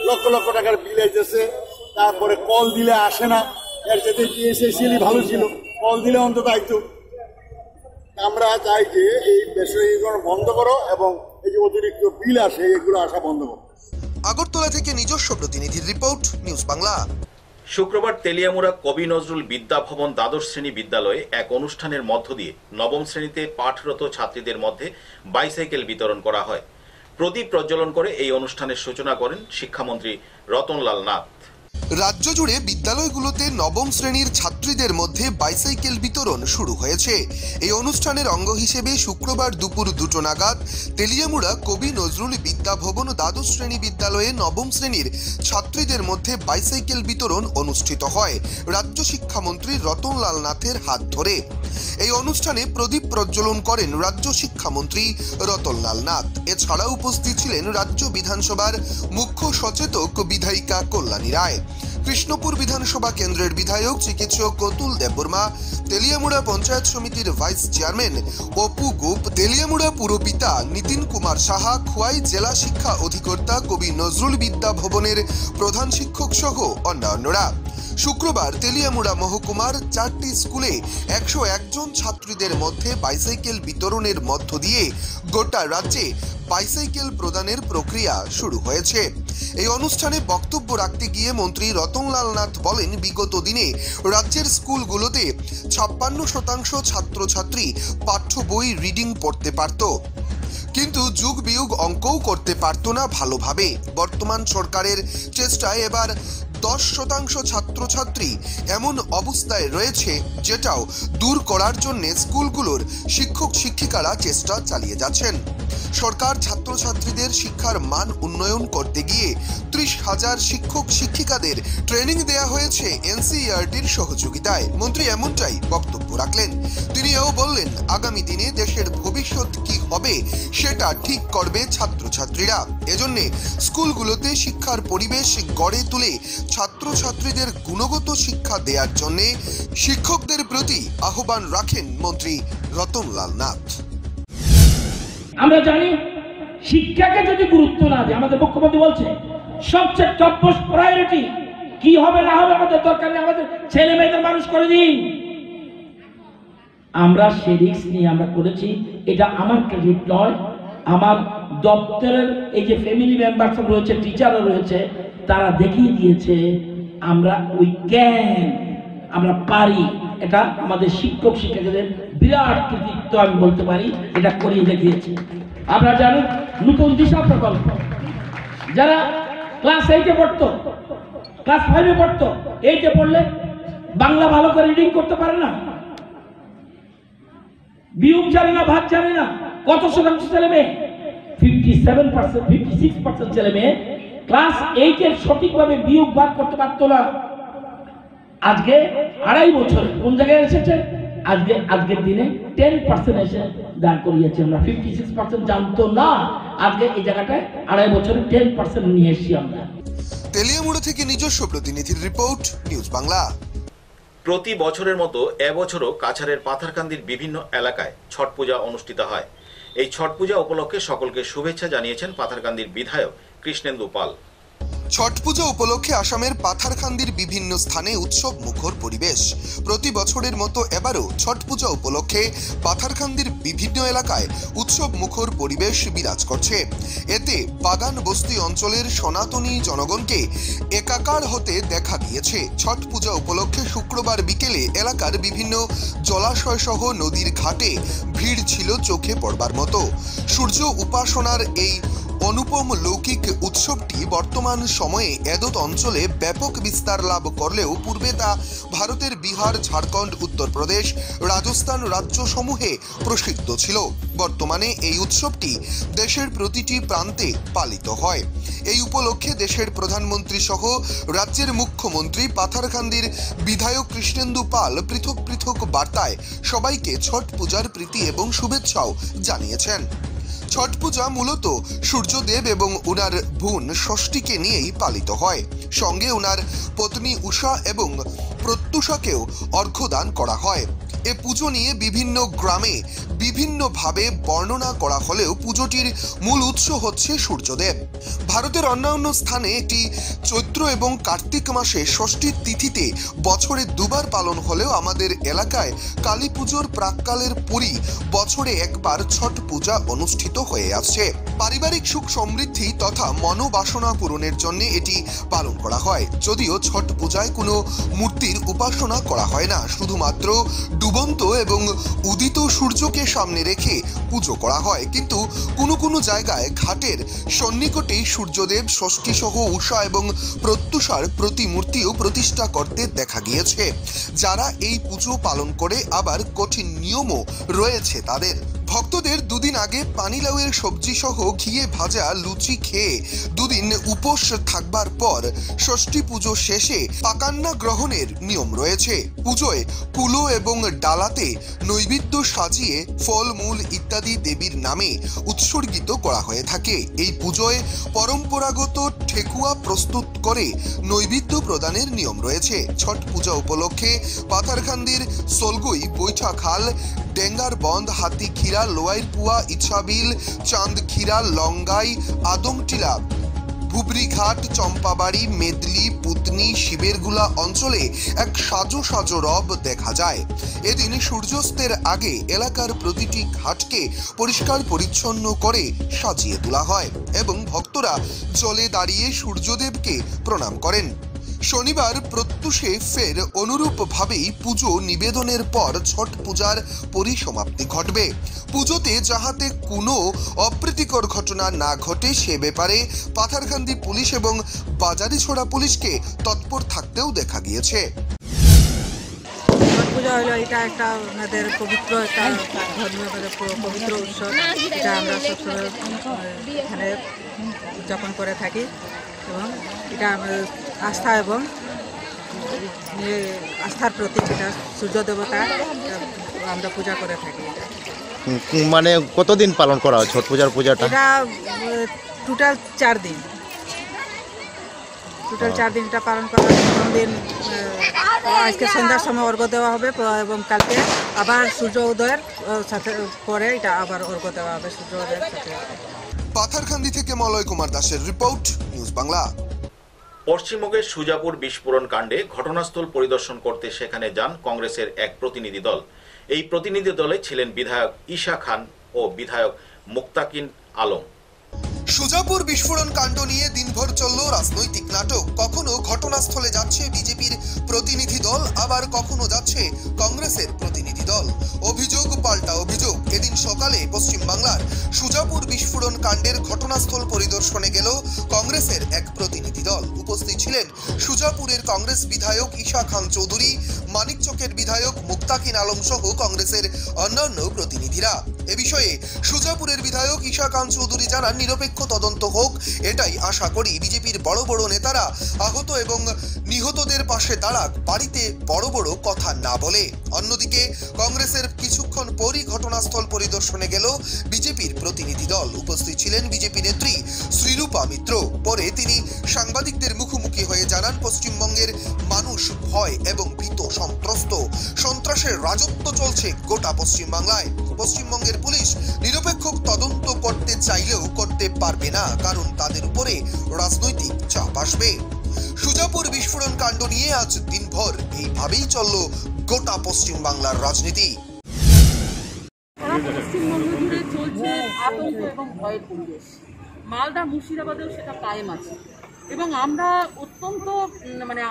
লক্ষ লক্ষ টাকার বিল আইতেছে, তারপরে কল দিলে আসে না। এর সাথে পিএসএসিএলই ভালো ছিল, কল দিলে অন্তত আইতো। আমরা চাই যে এই বেসরকারীকরণ বন্ধ করো এবং এই যে অতিরিক্ত বিল আসে এগুলো আসা বন্ধ করো। আগরতলা থেকে নিজস্ব প্রতিনিধির রিপোর্ট, নিউজ বাংলা। শুক্রবার তেলিয়ামুড়া কবি নজরুল বিদ্যা ভবন দ্বাদশ শ্রেণী বিদ্যালয়ে এক অনুষ্ঠানের মধ্য দিয়ে নবম শ্রেণীতে পাঠরত ছাত্রীদের মধ্যে বাইসাইকেল বিতরণ করা হয়। প্রদীপ প্রজ্বলন করে এই অনুষ্ঠানের সূচনা করেন শিক্ষামন্ত্রী রতনলাল নাথ। রাজ্য জুড়ে বিদ্যালয়গুলোতে নবম শ্রেণীর ছাত্রীদের মধ্যে বাইসাইকেল বিতরণ শুরু হয়েছে। এই অনুষ্ঠানের অঙ্গ হিসেবে শুক্রবার দুপুর 2টো নাগাদ তেলিয়ামুড়া কবি নজরুল বিদ্যা ভবন দ্বাদশ শ্রেণী বিদ্যালয়ে নবম শ্রেণীর ছাত্রীদের মধ্যে বাইসাইকেল বিতরণ অনুষ্ঠিত হয় রাজ্য শিক্ষামন্ত্রী রতনলাল নাথের হাত ধরে। এই অনুষ্ঠানে প্রদীপ প্রজ্বলন করেন রাজ্য শিক্ষামন্ত্রী রতনলাল নাথ। এছাড়া উপস্থিত ছিলেন রাজ্য বিধানসভার মুখ্য সচেতক বিধায়িকা কল্যাণী রায়, কৃষ্ণপুর বিধানসভা কেন্দ্রের বিধায়ক চিকিৎসক কতুল দেববর্মা, তেলিয়ামুড়া পঞ্চায়েত সমিতির ভাইস চেয়ারম্যান অপু গুপ, তেলিয়ামুড়া পুরপিতা নীতিন কুমার সাহা, খোয়াই জেলা শিক্ষা অধিকর্তা কবি নজরুল বিদ্যা ভবনের প্রধান শিক্ষক সহ অন্যান্যরা। শুক্রবার তেলিয়ামুড়া মহকুমার 4টি স্কুলে 101 জন ছাত্রীদের মধ্যে বাইসাইকেল বিতরণের মধ্য দিয়ে গোটা রাজ্যে বাইসাইকেল প্রদানের প্রক্রিয়া শুরু হয়েছে। এই অনুষ্ঠানে বক্তব্য রাখতে গিয়ে মন্ত্রী রতনলাল নাথ বলেন, বিগত দিনে রাজ্যের স্কুলগুলোতে 56% ছাত্রছাত্রী পাঠ্য বই রিডিং পড়তে পারত, কিন্তু যুগ বিয়োগ অঙ্কও করতে পারত না ভালোভাবে। বর্তমান সরকারের চেষ্টায় এবার 10% ছাত্রছাত্রী এমন অবস্থায় রয়েছে, যেটাও দূর করার জন্য স্কুলগুলোর শিক্ষক শিক্ষিকারা চেষ্টা চালিয়ে যাচ্ছেন। সরকার ছাত্রছাত্রীদের শিক্ষার মান উন্নয়ন করতে গিয়ে 30,000 শিক্ষক শিক্ষিকাদের ট্রেনিং দেয়া হয়েছে এনসিইআরটির সহযোগিতায়। মন্ত্রী এমনটাই বক্তব্য রাখলেন। তিনি এও বললেন, আগামী দিনে দেশের ভবিষ্যৎ কি হবে সেটা ঠিক করবে ছাত্রছাত্রীরা। এজন্য স্কুলগুলোতে শিক্ষার পরিবেশ গড়ে তুলে ছাত্রছাত্রীদের গুণগত শিক্ষা দেওয়ার জন্য শিক্ষকদের প্রতি আহ্বান রাখেন মন্ত্রী রতনলাল নাথ। আমরা জানি শিক্ষাকে যদি গুরুত্ব না দেয়, আমাদের মুখ্যমন্ত্রী বলছে সবচেয়ে টপ মোস্ট প্রায়োরিটি কি হবে না হবে আমাদের দরকার নেই, আমাদের ছেলে মেয়েদের মানুষ করে দিন। আমরা সেই রিস্ক নিয়ে আমরা করেছি। এটা আমার ক্রেডিট নয়, আমার দপ্তরের এই যে ফ্যামিলি মেম্বার্স রয়েছে, টিচারও রয়েছে, তারা দেখিয়ে দিয়েছে আমরা উই ক্যান, আমরা পারি। এটা আমাদের শিক্ষক শিক্ষকদের বিরাট কৃতিত্ব আমি বলতে পারি, এটা করিয়ে দেখিয়েছি। আপনারা জানেন নতুন দিশা প্রকল্প, যারা ক্লাস 8-এ পড়তো, ক্লাস 5-এ পড়তো, 8-এ পড়লে বাংলা ভালো করে রিডিং করতে পারে না, বিয়োগ জানে না, ভাগ জানে না। কত শতাংশ ছেলে মেয়ে? 57%, 56% ছেলে মেয়ে ক্লাস 8-এর সঠিকভাবে বিয়োগ ভাগ করতে পারতো না। আজকে 2.5 বছর কোন জায়গায় এসেছে? আজকের দিনে 10% এসে দাঁড় করিয়েছি আমরা। 56% জানতো না, আজকে এই জায়গাটায় 2.5 বছরে 10% নিয়ে এসেছি আমরা। তেলিয়ামুড়া থেকে নিজস্ব প্রতিনিধির রিপোর্ট, নিউজ বাংলা। প্রতি বছরের মতো এবছরও কাছাড়ের পাথারকান্দির বিভিন্ন এলাকায় ছট পূজা অনুষ্ঠিত হয়। এই ছট পূজা উপলক্ষে সকলকে শুভেচ্ছা জানিয়েছেন পাথারকান্দির বিধায়ক কৃষ্ণেন্দু পাল। ছট পূজা উপলক্ষে আসামের পাথারকান্দির বিভিন্ন স্থানে উৎসব মুখর পরিবেশ। প্রতি বছরের মতো এবারও ছট পূজা উপলক্ষে পাথারকান্দির বিভিন্ন এলাকায় উৎসব মুখর পরিবেশ বিরাজ করছে। এতে বাগান বস্তি অঞ্চলের সনাতনী জনগণকে একাকার হতে দেখা গিয়েছে। ছট পূজা উপলক্ষে শুক্রবার বিকেলে এলাকার বিভিন্ন জলাশয় সহ নদীর ঘাটে ভিড় ছিল চোখে পড়বার মতো। সূর্য উপাসনার এই অনুপম লৌকিক উৎসবটি বর্তমান সময়ে এদত অঞ্চলে ব্যাপক বিস্তার লাভ করলেও পূর্বে তা ভারতের বিহার, ঝাড়খণ্ড, উত্তরপ্রদেশ, রাজস্থান রাজ্যসমূহে প্রসিদ্ধ ছিল। বর্তমানে এই উৎসবটি দেশের প্রতিটি প্রান্তে পালিত হয়। এই উপলক্ষে দেশের প্রধানমন্ত্রী সহ রাজ্যের মুখ্যমন্ত্রী, পাথারকান্দির বিধায়ক কৃষ্ণেন্দু পাল পৃথক পৃথক বার্তায় সবাইকে ছট পূজার প্রীতি এবং শুভেচ্ছাও জানিয়েছেন। ছট পূজা মূলত সূর্যদেব এবং উনার বোন ষষ্ঠীকে নিয়েই পালিত হয়। সঙ্গে উনার পত্নী উষা এবং প্রত্যুষাকেও অর্ঘ্যদান করা হয়। এ পুজো নিয়ে বিভিন্ন গ্রামে বিভিন্নভাবে বর্ণনা করা হলেও পুজোটির মূল উৎস হচ্ছে সূর্যদেব। ভারতের অন্যান্য স্থানে একটি চৈত্র এবং কার্তিক মাসে ষষ্ঠীর তিথিতে বছরে দুবার পালন হলেও আমাদের এলাকায় কালী পুজোর প্রাক্কালের পরই বছরে একবার ছট পূজা অনুষ্ঠিত হয়ে আসছে। পারিবারিক সুখ সমৃদ্ধি তথা মনোবাসনা পূরণের জন্য এটি পালন করা হয়। যদিও ছট পূজায় কোনো মূর্তির উপাসনা করা হয় না, শুধুমাত্র ডুবন্ত এবং উদিত সূর্যকে সামনে রেখে পুজো করা হয়। কিন্তু কোনো কোনো জায়গায় ঘাটের সন্নিকটেই সূর্যদেব, ষষ্ঠী সহ উষা এবং প্রত্যুষার প্রতিমূর্তিও প্রতিষ্ঠা করতে দেখা গিয়েছে। যারা এই পুজো পালন করে আবার কঠিন নিয়মও রয়েছে তাদের। ভক্তদের দুদিন আগে পানিলাউয়ের সবজি সহ ঘিয়ে ভাজা লুচি খেয়ে দুদিন উপোস থাকবার পর ষষ্ঠী পুজো শেষে পাকান্না গ্রহণের নিয়ম রয়েছে। পুজোয় কুলো এবং ডালাতে নৈবেদ্য সাজিয়ে ফল মূল ইত্যাদি দেবীর নামে উৎসর্গিত করা হয়ে থাকে। এই পুজোয় পরম্পরাগত ঠেকুয়া প্রস্তুত করে নৈবেদ্য প্রদানের নিয়ম রয়েছে। ছট পূজা উপলক্ষে পাথারকান্দির সোলগুই, বৈঠাখাল, ডেঙ্গার বন্ধ, হাতিখিরা, লোয়াইরপুয়া, ইছাবিল, চাঁদখিরা, লঙ্গাই, আদমটিলা, ভুবরিঘাট, চম্পাবাড়ি, মেদলি, পুতনি, শিবেরগুলা অঞ্চলে এক সাজো সাজো রব দেখা যায়। এদিন সূর্যাস্তের আগে এলাকার প্রতিটি ঘাটকে পরিষ্কার পরিচ্ছন্ন করে সাজিয়ে তোলা হয় এবং ভক্তরা জলে দাঁড়িয়ে সূর্যদেবকে প্রণাম করেন। শনিবার প্রত্যুষে ফের অনুরূপভাবেই পুজো নিবেদনের পর ছট পূজার পরিসমাপ্তি ঘটবে। পুজোতে যাহাতে কোনো অপ্রীতিকর ঘটনা না ঘটে সে ব্যাপারে পাথারকান্দি পুলিশ এবং বাজারিছড়া পুলিশকে তৎপর থাকতেও দেখা গিয়েছে। ছট পূজা হলো এটা একটা আমাদের পবিত্র একটা ধর্মীয় পবিত্র উৎসব। এটা আমরা সবসময় এখানে উদযাপন করে থাকি এবং এটা আস্থা এবং আস্থার প্রতীক। এটা সূর্য দেবতা আমরা পূজা করে থাকি। মানে কতদিন পালন করা হয় ছট পূজার পূজাটা? এটা টোটাল 4 দিন। টোটাল 4 দিন এটা পালন করা হয়। প্রথম দিন আজকে সন্ধ্যার সময় অর্ঘ্য দেওয়া হবে এবং কালকে আবার সূর্য উদয়ের সাথে পরে এটা আবার অর্ঘ্য দেওয়া হবে সূর্য উদয়ের সাথে। পাথারকান্দি থেকে মলয় কুমার দাসের রিপোর্ট, নিউজ বাংলা। পশ্চিমবঙ্গের সুজাপুর বিস্ফোরণ কাণ্ডে ঘটনাস্থল পরিদর্শন করতে সেখানে যান কংগ্রেসের এক প্রতিনিধি দল। এই প্রতিনিধি দলে ছিলেন বিধায়ক ঈশা খান ও বিধায়ক মুক্তাকিন আলম। সুজাপুর বিস্ফোরণ কাণ্ড নিয়ে দিনভর চলল রাজনৈতিক নাটক। কখনো ঘটনাস্থলে যাচ্ছে বিজেপির প্রতিনিধি দল, আবার কখনো যাচ্ছে কংগ্রেসের প্রতিনিধি দল। অভিযোগ পাল্টা অভিযোগ। এদিন সকালে পশ্চিমবাংলার সুজাপুর বিস্ফোরণ কাণ্ডের ঘটনাস্থল পরিদর্শনে গেল কংগ্রেসের এক প্রতিনিধি দল। উপস্থিত ছিলেন সুজাপুরের কংগ্রেস বিধায়ক ঈশা খান চৌধুরী, মানিকচকের বিধায়ক মুক্তাকিন আলম সহ কংগ্রেসের অন্যান্য প্রতিনিধিরা। এ বিষয়ে সুজাপুরের বিধায়ক ঈশা খান চৌধুরী জানান, নিরপেক্ষ তদন্ত হোক এটাই আশা করি। বিজেপির বড় বড় নেতারা আহত এবং নিহতদের পাশে দাঁড়াক, বাড়িতে বড় বড় কথা না বলে। অন্যদিকে কংগ্রেসের কিছুক্ষণ পরই ঘটনাস্থল পরিদর্শনে গেল বিজেপির প্রতিনিধি দল। উপস্থিত ছিলেন বিজেপি নেত্রী শ্রীরূপা মিত্র। পরে তিনি সাংবাদিকদের মুখোমুখি হয়ে জানান, পশ্চিমবঙ্গের মানুষ ভয় এবং ভীত সন্ত্রস্ত। সন্ত্রাসের রাজত্ব চলছে গোটা পশ্চিমবাংলায়। পশ্চিমবঙ্গের পুলিশ নিরপেক্ষ তদন্ত করতে চাইলেও করতে পারবে না, কারণ তাদের উপরে রাজনৈতিক চাপ আসবে। সুজাপুর বিস্ফোরণ কাণ্ড নিয়ে আজ দিনভর এইভাবেই চলল গোটা পশ্চিম বাংলার রাজনীতি। পশ্চিমবঙ্গ জুড়ে চলছে আতঙ্ক এবং ভয়ের পরিবেশ। মালদা মুর্শিদাবাদেও সেটা কায়েম আছে এবং আমরা অত্যন্ত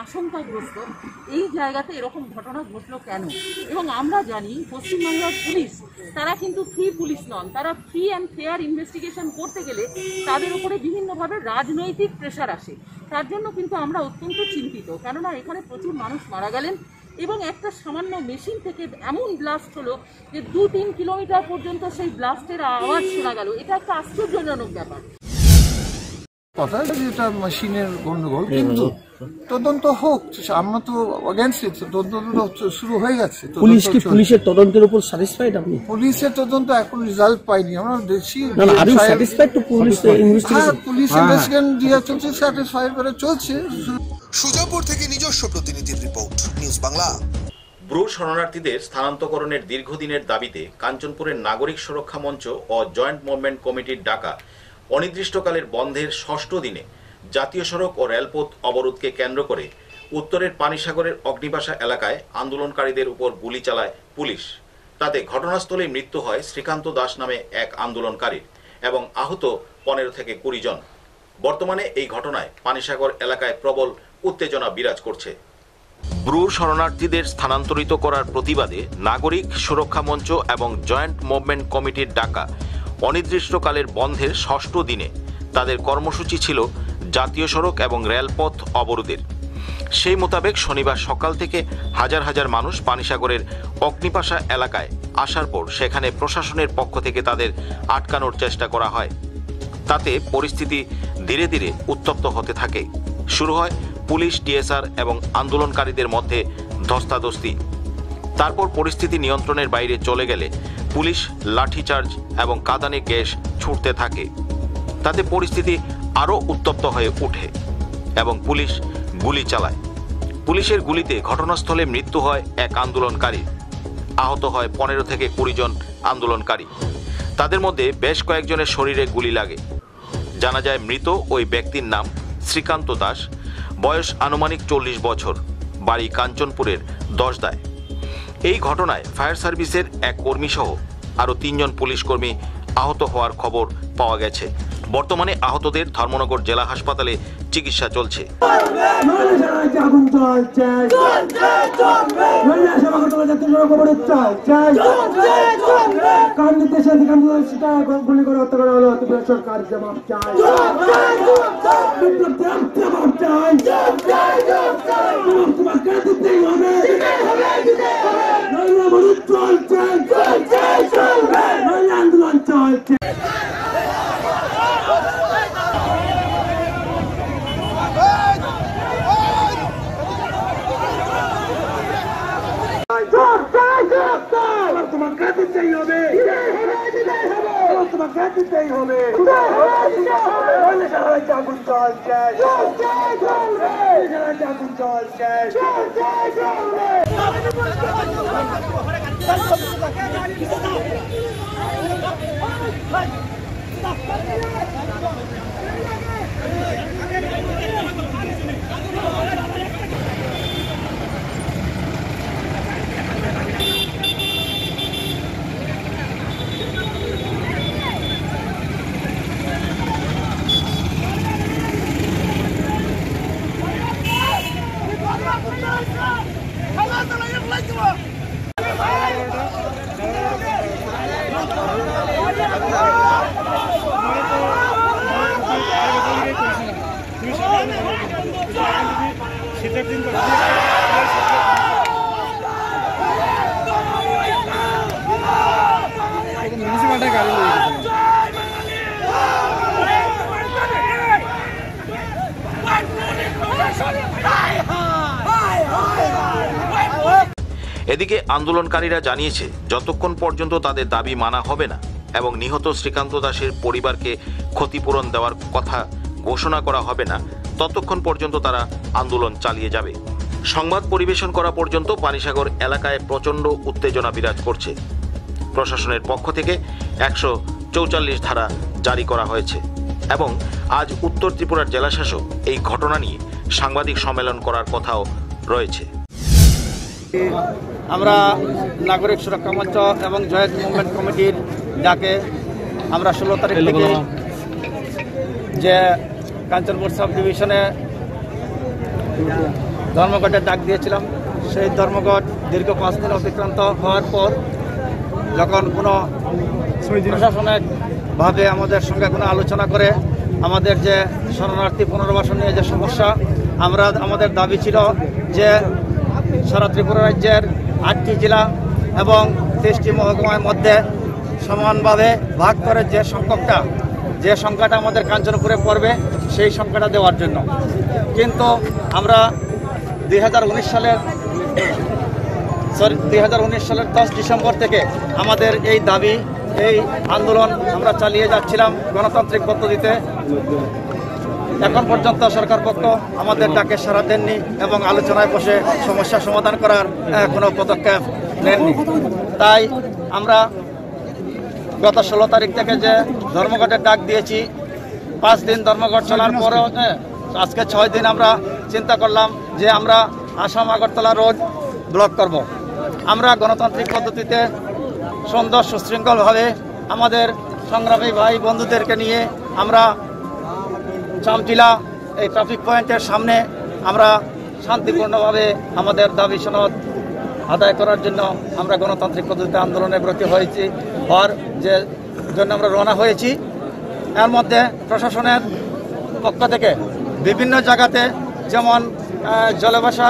আশঙ্কাগ্রস্ত এই জায়গাতে এরকম ঘটনা ঘটলো কেন। এবং আমরা জানি পশ্চিমবাংলার পুলিশ তারা কিন্তু ফ্রি পুলিশ নন, তারা ফ্রি অ্যান্ড ফেয়ার ইনভেস্টিগেশন করতে গেলে তাদের উপরে বিভিন্নভাবে রাজনৈতিক প্রেশার আসে। তার জন্য কিন্তু আমরা অত্যন্ত চিন্তিত, কেননা এখানে প্রচুর মানুষ মারা গেলেন এবং একটা সামান্য মেশিন থেকে এমন ব্লাস্ট হলো যে 2-3 কিলোমিটার পর্যন্ত সেই ব্লাস্টের আওয়াজ শোনা গেল। এটা একটা আশ্চর্যজনক ব্যাপার। কথা যেটা মেশিনের গন্ডগোল, কিন্তু তদন্ত হোক, আমরা তো অ্যাগেইনস্ট ইট। তদন্ত শুরু হয়ে গেছে। পুলিশের তদন্তের উপর স্যাটিসফাইড আপনি? পুলিশের তদন্ত এখন রেজাল্ট পাইনি, আমরা দেখছি। পুলিশ ইনভেস্টিগেশন দিয়ে চলছে, স্যাটিসফাইড করে চলছে। সুজাপুর থেকে নিজস্ব প্রতিনিধির রিপোর্ট, নিউজ বাংলা। ব্রু শরণার্থীদের স্থানান্তরকরণের দীর্ঘদিনের দাবিতে কাঞ্চনপুরের নাগরিক সুরক্ষা মঞ্চ ও জয়েন্ট মুভমেন্ট কমিটির ডাকা অনির্দিষ্টকালের বন্ধের 6ষ্ঠ দিনে জাতীয় সড়ক ও রেলপথ অবরোধকে কেন্দ্র করে উত্তরের পানিসাগরের অগ্নিবাসা এলাকায় আন্দোলনকারীদের উপর গুলি চালায় পুলিশ। তাতে ঘটনাস্থলে মৃত্যু হয় শ্রীকান্ত দাস নামে এক আন্দোলনকারীর এবং আহত 15 থেকে 20 জন। বর্তমানে এই ঘটনায় পানিসাগর এলাকায় প্রবল উত্তেজনা বিরাজ করছে। ব্রু শরণার্থীদের স্থানান্তরিত করার প্রতিবাদে নাগরিক সুরক্ষা মঞ্চ এবং জয়েন্ট মুভমেন্ট কমিটির ডাকা অনির্দিষ্টকালের বন্ধের 6ষ্ঠ দিনে তাদের কর্মসূচি ছিল জাতীয় সড়ক এবং রেলপথ অবরোধের। সেই মোতাবেক শনিবার সকাল থেকে হাজার হাজার মানুষ পানিসাগরের অগ্নিপাশা এলাকায় আসার পর সেখানে প্রশাসনের পক্ষ থেকে তাদের আটকানোর চেষ্টা করা হয়। তাতে পরিস্থিতি ধীরে ধীরে উত্তপ্ত হতে থাকে। শুরু হয় পুলিশ, টিএসআর এবং আন্দোলনকারীদের মধ্যে ধস্তাধস্তি। তারপর পরিস্থিতি নিয়ন্ত্রণের বাইরে চলে গেলে পুলিশ লাঠিচার্জ এবং কাঁদানে গ্যাস ছুটতে থাকে। তাতে পরিস্থিতি আরও উত্তপ্ত হয়ে ওঠে এবং পুলিশ গুলি চালায়। পুলিশের গুলিতে ঘটনাস্থলে মৃত্যু হয় এক আন্দোলনকারী, আহত হয় 15 থেকে 20 জন আন্দোলনকারী। তাদের মধ্যে বেশ কয়েকজনের শরীরে গুলি লাগে। জানা যায় মৃত ওই ব্যক্তির নাম শ্রীকান্ত দাস, বয়স আনুমানিক 40 বছর, বাড়ি কাঞ্চনপুরের দশদায়। এই ঘটনায় ফায়ার সার্ভিসের এক কর্মী সহ আরও 3 জন পুলিশ কর্মী আহত হওয়ার খবর পাওয়া গেছে। বর্তমানে আহতদের ধর্মনগর জেলা হাসপাতালে চিকিৎসা চলছে। এদিকে আন্দোলনকারীরা জানিয়েছে যতক্ষণ পর্যন্ত তাদের দাবি মানা হবে না এবং নিহত শ্রীকান্ত দাসের পরিবারকে ক্ষতিপূরণ দেওয়ার কথা ঘোষণা করা হবে না, ততক্ষণ পর্যন্ত তারা আন্দোলন চালিয়ে যাবে। সংবাদ পরিবেশন করা পর্যন্ত পানিসাগর এলাকায় প্রচণ্ড উত্তেজনা বিরাজ করছে। প্রশাসনের পক্ষ থেকে 144 ধারা জারি করা হয়েছে এবং আজ উত্তর ত্রিপুরার জেলাশাসক এই ঘটনা নিয়ে সাংবাদিক সম্মেলন করার কথাও রয়েছে। আমরা নাগরিক সুরক্ষা মঞ্চ এবং জয়েন্ট মুভমেন্ট কমিটির ডাকে আমরা 16 তারিখ থেকে যে কাঞ্চনপুর সাব ডিভিশনে ধর্মঘটের ডাক দিয়েছিলাম, সেই ধর্মঘট দীর্ঘ 5 দিন অতিক্রান্ত হওয়ার পর যখন কোনো প্রশাসনিকভাবে আমাদের সঙ্গে কোনো আলোচনা করে আমাদের যে শরণার্থী পুনর্বাসন নিয়ে যে সমস্যা, আমাদের দাবি ছিল যে সারা ত্রিপুরা রাজ্যের 8টি জেলা এবং 23টি মহকুমার মধ্যে সমানভাবে ভাগ করে যে সংখ্যাটা আমাদের কাঞ্চনপুরে পড়বে সেই সংখ্যাটা দেওয়ার জন্য। কিন্তু আমরা 2019 সালের 10 ডিসেম্বর থেকে আমাদের এই দাবি, এই আন্দোলন আমরা চালিয়ে যাচ্ছিলাম গণতান্ত্রিক পদ্ধতিতে। এখন পর্যন্ত সরকার পক্ষ আমাদের ডাকে সাড়া দেননি এবং আলোচনায় বসে সমস্যা সমাধান করার কোনো পদক্ষেপ নেননি। তাই আমরা গত 16 তারিখ থেকে যে ধর্মঘটের ডাক দিয়েছি, 5 দিন ধর্মঘট চলার পরও আজকে 6 দিন আমরা চিন্তা করলাম যে আমরা আসাম আগরতলা রোড ব্লক করব। আমরা গণতান্ত্রিক পদ্ধতিতে সুন্দর সুশৃঙ্খলভাবে আমাদের সংগ্রামী ভাই বন্ধুদেরকে নিয়ে আমরা চামটিলা এই ট্রাফিক পয়েন্টের সামনে আমরা শান্তিপূর্ণভাবে আমাদের দাবি সনদ আদায় করার জন্য আমরা গণতান্ত্রিক পদ্ধতিতে আন্দোলনে ব্রতী হয়েছি, হওয়ার যে জন্য আমরা রওনা হয়েছি। এর মধ্যে প্রশাসনের পক্ষ থেকে বিভিন্ন জায়গাতে, যেমন জলবাসা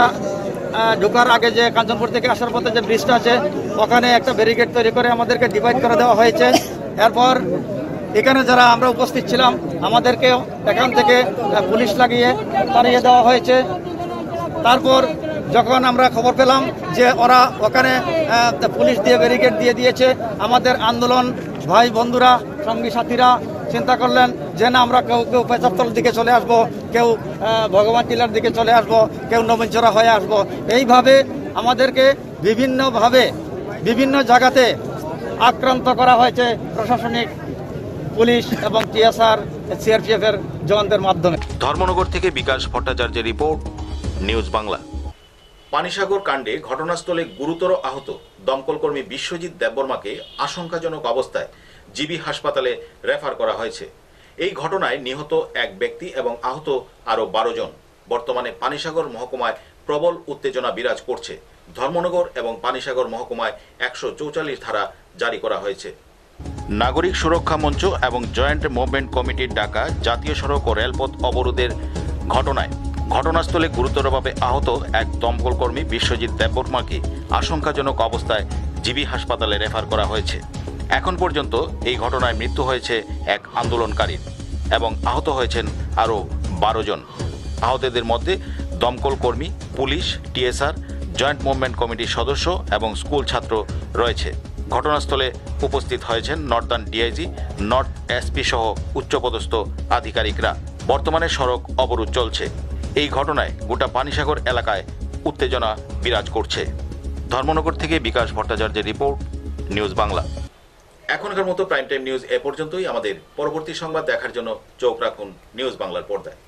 ঢোকার আগে যে কাঞ্চনপুর থেকে আসার পথে যে ব্রিজটা আছে, ওখানে একটা ব্যারিকেড তৈরি করে আমাদেরকে ডিভাইড করে দেওয়া হয়েছে। এরপর এখানে যারা আমরা উপস্থিত ছিলাম আমাদেরকেও এখান থেকে পুলিশ লাগিয়ে তাড়িয়ে দেওয়া হয়েছে। তারপর যখন আমরা খবর পেলাম যে ওরা ওখানে পুলিশ দিয়ে ব্যারিকেড দিয়ে দিয়েছে, আমাদের আন্দোলন ভাই বন্ধুরা সঙ্গী সাথীরা চিন্তা করলেন যে না, আমরা কেউ পেচারতলার দিকে চলে আসব, কেউ ভগবান টিলার দিকে চলে আসব, কেউ নবীনচড়া হয়ে আসব। এইভাবে আমাদেরকে বিভিন্নভাবে বিভিন্ন জায়গাতে আক্রান্ত করা হয়েছে প্রশাসনিক পুলিশ এবং টিএসআর সিআরপিএফ এর জওয়ানদের মাধ্যমে। ধর্মনগর থেকে বিকাশ ভট্টাচার্যের রিপোর্ট, নিউজ বাংলা। পানিসাগর কাণ্ডে ঘটনাস্থলে গুরুতর আহত দমকলকর্মী বিশ্বজিৎ দেববর্মাকে আশঙ্কাজনক অবস্থায় জিবি হাসপাতালে রেফার করা হয়েছে। এই ঘটনায় নিহত এক ব্যক্তি এবং আহত আরও 12 জন। বর্তমানে পানিসাগর মহকুমায় প্রবল উত্তেজনা বিরাজ করছে। ধর্মনগর এবং পানিসাগর মহকুমায় 144 ধারা জারি করা হয়েছে। নাগরিক সুরক্ষা মঞ্চ এবং জয়েন্ট মুভমেন্ট কমিটির ডাকা জাতীয় সড়ক ও রেলপথ অবরোধের ঘটনায় ঘটনাস্থলে গুরুতরভাবে আহত এক দমকল কর্মী বিশ্বজিৎ দেববর্মাকে আশঙ্কাজনক অবস্থায় জিবি হাসপাতালে রেফার করা হয়েছে। এখন পর্যন্ত এই ঘটনায় মৃত্যু হয়েছে এক আন্দোলনকারীর এবং আহত হয়েছেন আরও 12 জন। আহতদের মধ্যে দমকল কর্মী, পুলিশ, টিএসআর, জয়েন্ট মুভমেন্ট কমিটির সদস্য এবং স্কুল ছাত্র রয়েছে। ঘটনাস্থলে উপস্থিত হয়েছেন নর্দার্ন ডিআইজি, নর্থ এসপি সহ উচ্চপদস্থ আধিকারিকরা। বর্তমানে সড়ক অবরোধ চলছে। এই ঘটনায় গোটা পানিসাগর এলাকায় উত্তেজনা বিরাজ করছে। ধর্মনগর থেকে বিকাশ ভট্টাচার্যের রিপোর্ট, নিউজ বাংলা। এখনকার মতো প্রাইম টাইম নিউজ এ পর্যন্তই। আমাদের পরবর্তী সংবাদ দেখার জন্য চোখ রাখুন নিউজ বাংলার পর্দায়।